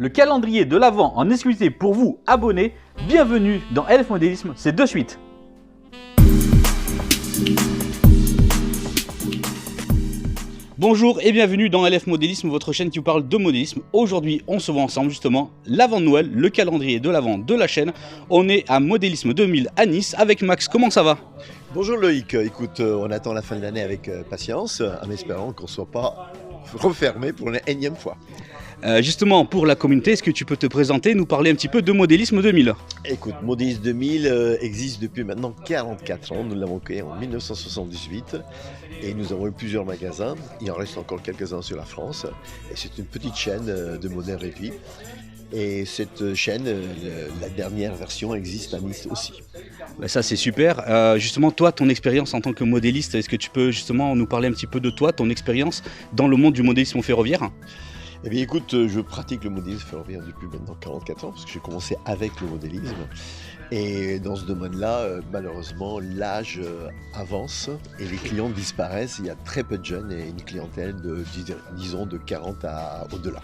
le calendrier de l'Avent en exclusivité pour vous, abonnés. Bienvenue dans LF Modélisme, c'est de suite. Bonjour et bienvenue dans LF Modélisme, votre chaîne qui vous parle de modélisme. Aujourd'hui, on se voit ensemble justement l'Avent de Noël, le calendrier de l'Avent de la chaîne. On est à Modélisme 2000 à Nice avec Max. Comment ça va? Bonjour Loïc, écoute, on attend la fin de l'année avec patience, en espérant qu'on ne soit pas refermé pour la énième fois. Justement, pour la communauté, est-ce que tu peux te présenter, nous parler un petit peu de Modélisme 2000? Écoute, Modélisme 2000 existe depuis maintenant 44 ans, nous l'avons créé en 1978 et nous avons eu plusieurs magasins, il en reste encore quelques-uns sur la France et c'est une petite chaîne de modèles réduits. Et cette chaîne, la dernière version, existe à Nice aussi. Ça c'est super. Justement, toi, ton expérience en tant que modéliste, est-ce que tu peux justement nous parler un petit peu de toi, ton expérience dans le monde du modélisme ferroviaire? Eh bien écoute, je pratique le modélisme ferroviaire depuis maintenant 44 ans, parce que j'ai commencé avec le modélisme. Et dans ce domaine-là, malheureusement, l'âge avance et les clients disparaissent. Il y a très peu de jeunes et une clientèle de, disons, de 40 à au-delà.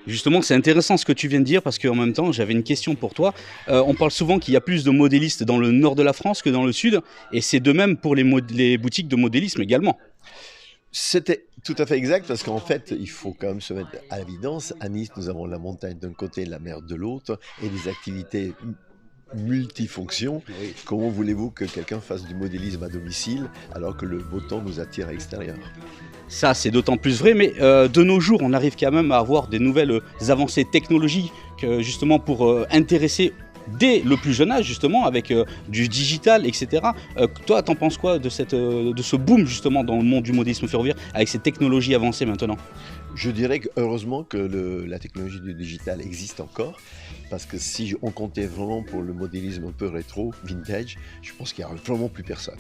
Justement, c'est intéressant ce que tu viens de dire parce qu'en même temps, j'avais une question pour toi. On parle souvent qu'il y a plus de modélistes dans le nord de la France que dans le sud, et c'est de même pour les boutiques de modélisme également. C'était tout à fait exact parce qu'en fait, il faut quand même se mettre à l'évidence. À Nice, nous avons la montagne d'un côté, la mer de l'autre, et des activités multifonctions. Oui. Comment voulez-vous que quelqu'un fasse du modélisme à domicile alors que le beau temps nous attire à l'extérieur ? Ça, c'est d'autant plus vrai, mais de nos jours, on arrive quand même à avoir des nouvelles avancées technologiques justement pour intéresser dès le plus jeune âge, justement, avec du digital, etc. Toi, t'en penses quoi de ce boom, justement, dans le monde du modélisme ferroviaire, avec ces technologies avancées maintenant? Je dirais que heureusement que la technologie du digital existe encore, parce que si on comptait vraiment pour le modélisme un peu rétro, vintage, je pense qu'il n'y aura vraiment plus personne.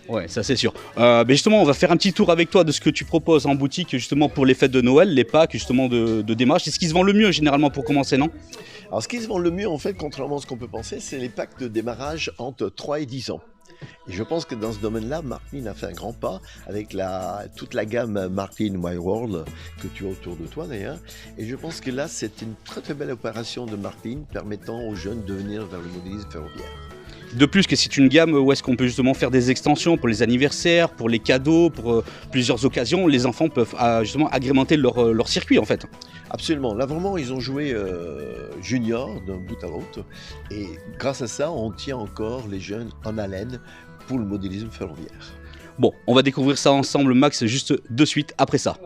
Ouais, ça c'est sûr. Mais justement, on va faire un petit tour avec toi de ce que tu proposes en boutique justement pour les fêtes de Noël, les packs justement de démarrage. C'est ce qui se vend le mieux généralement pour commencer, non? Alors ce qui se vend le mieux en fait, contrairement à ce qu'on peut penser, c'est les packs de démarrage entre 3 et 10 ans. Et je pense que dans ce domaine-là, Martin a fait un grand pas avec toute la gamme Martin My World que tu as autour de toi d'ailleurs. Et je pense que là, c'est une très très belle opération de Martin permettant aux jeunes de venir vers le modélisme ferroviaire. De plus que c'est une gamme où est-ce qu'on peut justement faire des extensions pour les anniversaires, pour les cadeaux, pour plusieurs occasions. Les enfants peuvent justement agrémenter leur circuit en fait. Absolument. Là vraiment, ils ont joué junior d'un bout à l'autre. Et grâce à ça, on tient encore les jeunes en haleine pour le modélisme ferroviaire. Bon, on va découvrir ça ensemble, Max, juste de suite après ça.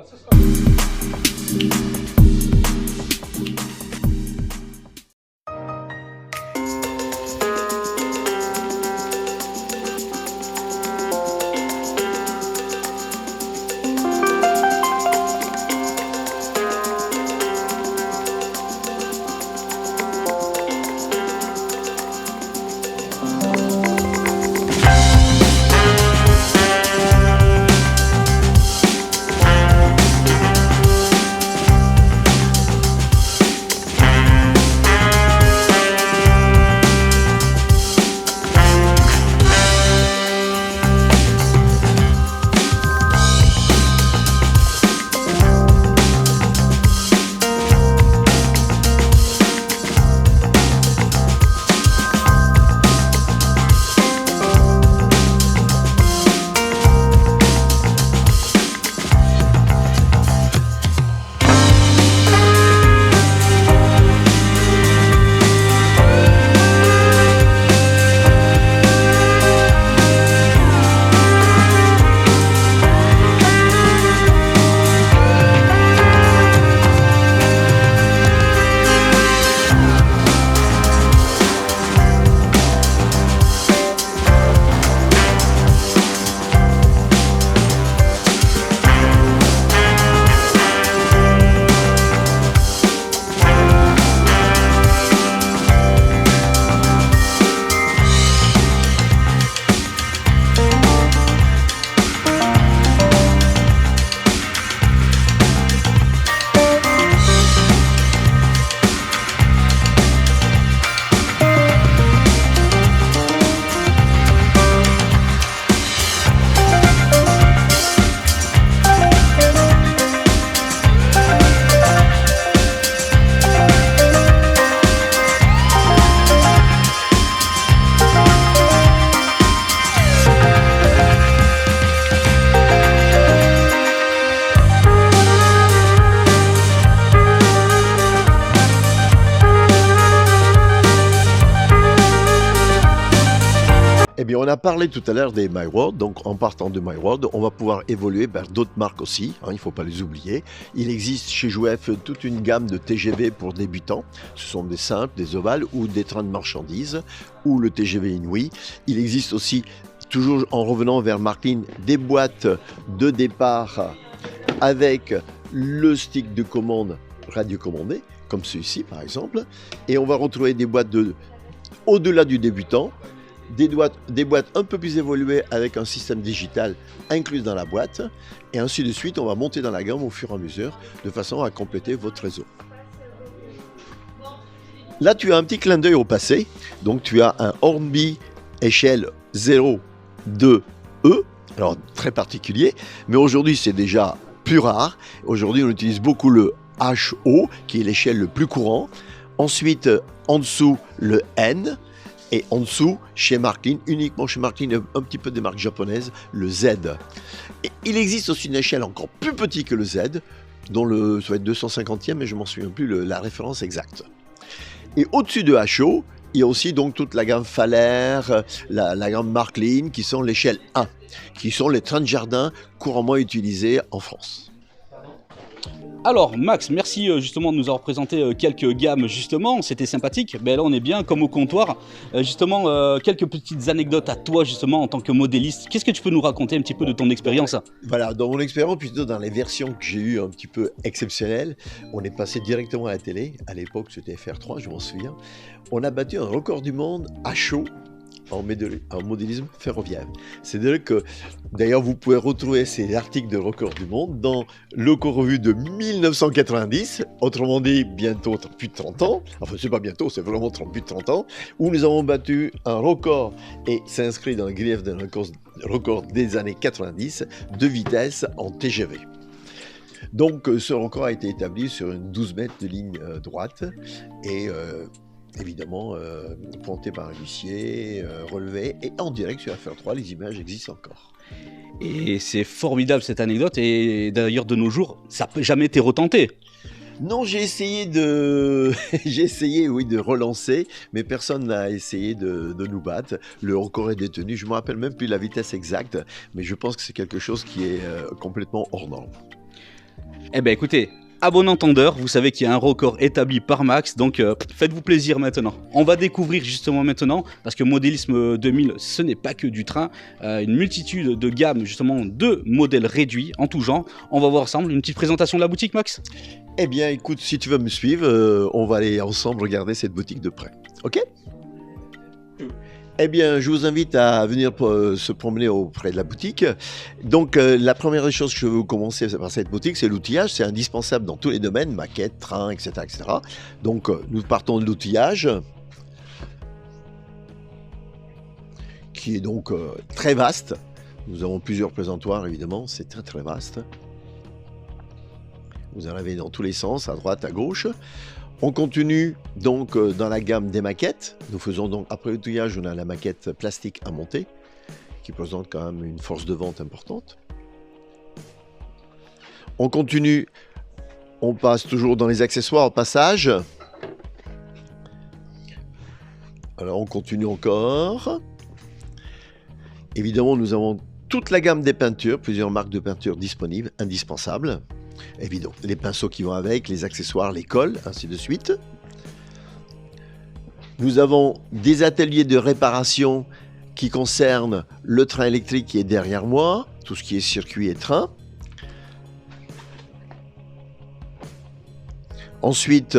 Et on a parlé tout à l'heure des MyWorld, donc en partant de MyWorld, on va pouvoir évoluer vers d'autres marques aussi, hein, il ne faut pas les oublier. Il existe chez Jouef toute une gamme de TGV pour débutants, ce sont des simples, des ovales ou des trains de marchandises, ou le TGV Inouï. Il existe aussi, toujours en revenant vers Marklin, des boîtes de départ avec le stick de commande radiocommandé, comme celui-ci par exemple, et on va retrouver des boîtes au-delà du débutant, des boîtes un peu plus évoluées avec un système digital inclus dans la boîte, et ainsi de suite, on va monter dans la gamme au fur et à mesure, de façon à compléter votre réseau. Là, tu as un petit clin d'œil au passé, donc tu as un Hornby échelle 0, 2, E, alors très particulier, mais aujourd'hui c'est déjà plus rare. Aujourd'hui, on utilise beaucoup le HO, qui est l'échelle le plus courant. Ensuite, en dessous, le N. Et en dessous, chez Marklin, uniquement chez Marklin, un petit peu des marques japonaises, le Z. Et il existe aussi une échelle encore plus petite que le Z, dont ça va être 250e, mais je ne m'en souviens plus la référence exacte. Et au-dessus de HO, il y a aussi donc toute la gamme Faller, la gamme Marklin, qui sont l'échelle 1, qui sont les trains de jardin couramment utilisés en France. Alors Max, merci justement de nous avoir présenté quelques gammes justement, c'était sympathique. Ben là on est bien comme au comptoir. Justement, quelques petites anecdotes à toi justement en tant que modéliste. Qu'est-ce que tu peux nous raconter un petit peu de ton expérience? Voilà, dans mon expérience, plutôt dans les versions que j'ai eues un petit peu exceptionnelles, on est passé directement à la télé. À l'époque c'était FR3, je m'en souviens. On a battu un record du monde à chaud en modélisme ferroviaire. C'est-à-dire que, d'ailleurs, vous pouvez retrouver ces articles de record du monde dans l'Eco-Revue de 1990, autrement dit, bientôt plus de 30 ans, enfin, c'est pas bientôt, c'est vraiment plus de 30 ans, où nous avons battu un record, et c'est inscrit dans le grief d'un record des années 90, de vitesse en TGV. Donc, ce record a été établi sur une 12 mètres de ligne droite, et évidemment pointé par un huissier, relevé, et en direct sur FR3, les images existent encore. Et c'est formidable cette anecdote, et d'ailleurs de nos jours, ça n'a jamais été retenté. Non, j'ai essayé, oui, de relancer, mais personne n'a essayé de nous battre. Le record est détenu, je ne me rappelle même plus la vitesse exacte, mais je pense que c'est quelque chose qui est complètement hors norme. Eh bien écoutez, à bon entendeur, vous savez qu'il y a un record établi par Max, donc faites-vous plaisir maintenant. On va découvrir justement maintenant, parce que Modélisme 2000, ce n'est pas que du train, une multitude de gammes justement de modèles réduits en tout genre. On va voir ensemble une petite présentation de la boutique, Max. Eh bien écoute, si tu veux me suivre, on va aller ensemble regarder cette boutique de près, ok ? Eh bien, je vous invite à venir se promener auprès de la boutique. Donc, la première des choses que je veux commencer par cette boutique, c'est l'outillage. C'est indispensable dans tous les domaines, maquettes, trains, etc., etc. Donc, nous partons de l'outillage, qui est donc très vaste. Nous avons plusieurs présentoirs, évidemment. C'est très, très vaste. Vous en avez dans tous les sens, à droite, à gauche. On continue donc dans la gamme des maquettes. Nous faisons donc, après l'outillage, on a la maquette plastique à monter, qui présente quand même une force de vente importante. On continue, on passe toujours dans les accessoires au passage. Alors on continue encore. Évidemment, nous avons toute la gamme des peintures, plusieurs marques de peinture disponibles, indispensables. Évidemment, les pinceaux qui vont avec, les accessoires, les cols, ainsi de suite. Nous avons des ateliers de réparation qui concernent le train électrique qui est derrière moi, tout ce qui est circuit et train. Ensuite,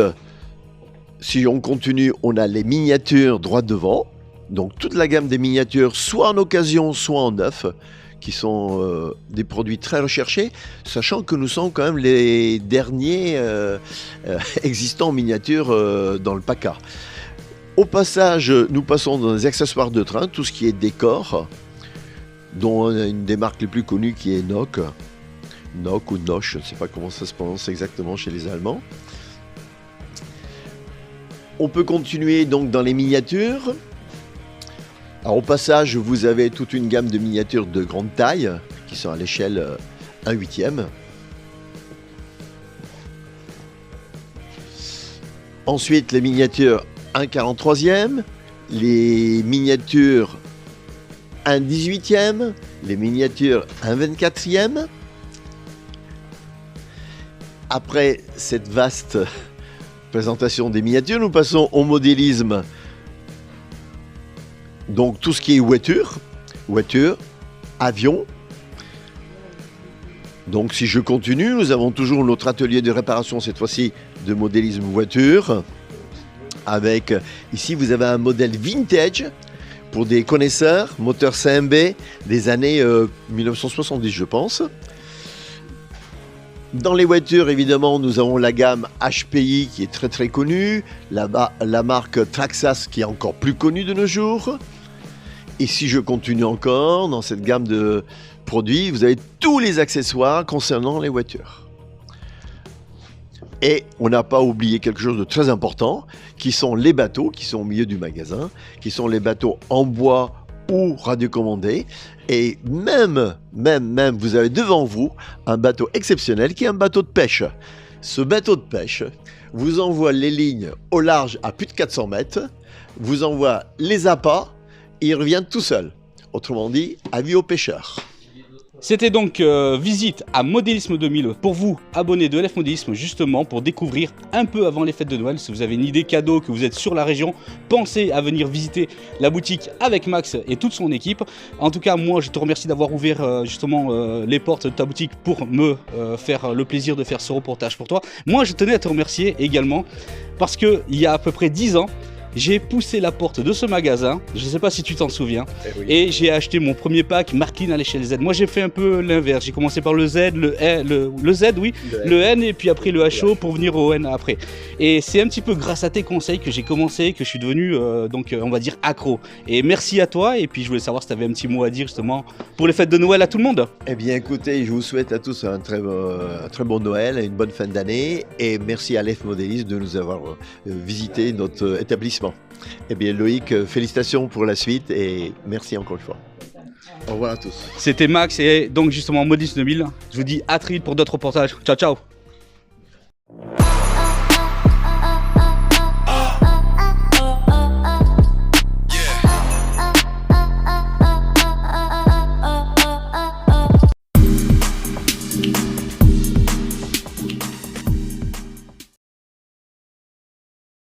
si on continue, on a les miniatures droit devant. Donc toute la gamme des miniatures, soit en occasion, soit en neuf, qui sont des produits très recherchés, sachant que nous sommes quand même les derniers existants en miniature dans le PACA. Au passage, nous passons dans les accessoires de train, tout ce qui est décor, dont une des marques les plus connues qui est Nock ou Noche, je ne sais pas comment ça se prononce exactement chez les Allemands. On peut continuer donc dans les miniatures. Alors, au passage, vous avez toute une gamme de miniatures de grande taille qui sont à l'échelle 1/8. Ensuite, les miniatures 1/43, les miniatures 1/18e, les miniatures 1/24e. Après cette vaste présentation des miniatures, nous passons au modélisme. Donc tout ce qui est voiture, avion. Donc si je continue, nous avons toujours notre atelier de réparation, cette fois-ci de modélisme voiture. Avec, ici vous avez un modèle vintage pour des connaisseurs, moteur CMB des années 1970 je pense. Dans les voitures, évidemment, nous avons la gamme HPI qui est très très connue, la marque Traxxas qui est encore plus connue de nos jours. Et si je continue encore, dans cette gamme de produits, vous avez tous les accessoires concernant les voitures. Et on n'a pas oublié quelque chose de très important, qui sont les bateaux qui sont au milieu du magasin, qui sont les bateaux en bois ou radiocommandés. Et même, vous avez devant vous un bateau exceptionnel qui est un bateau de pêche. Ce bateau de pêche vous envoie les lignes au large à plus de 400 mètres, vous envoie les appâts, et il revient tout seul. Autrement dit, avis aux pêcheurs. C'était donc visite à Modélisme 2000 pour vous, abonnés de LF Modélisme, justement pour découvrir un peu avant les fêtes de Noël. Si vous avez une idée cadeau, que vous êtes sur la région, pensez à venir visiter la boutique avec Max et toute son équipe. En tout cas, moi, je te remercie d'avoir ouvert justement les portes de ta boutique pour me faire le plaisir de faire ce reportage pour toi. Moi, je tenais à te remercier également parce qu'il y a à peu près 10 ans, j'ai poussé la porte de ce magasin, je ne sais pas si tu t'en souviens, et j'ai acheté mon premier pack Marklin à l'échelle Z. Moi j'ai fait un peu l'inverse, j'ai commencé par le Z, le Z, oui, le N et puis après le HO pour venir au N après. Et c'est un petit peu grâce à tes conseils que j'ai commencé, que je suis devenu donc on va dire accro. Et merci à toi, et puis je voulais savoir si tu avais un petit mot à dire justement pour les fêtes de Noël à tout le monde. Eh bien écoutez, je vous souhaite à tous un très bon Noël, une bonne fin d'année, et merci à LF Modélisme de nous avoir visité notre établissement. Eh bien Loïc, félicitations pour la suite et merci encore une fois. Au revoir à tous. C'était Max et donc justement Modélisme 2000. Je vous dis à très vite pour d'autres reportages. Ciao ciao.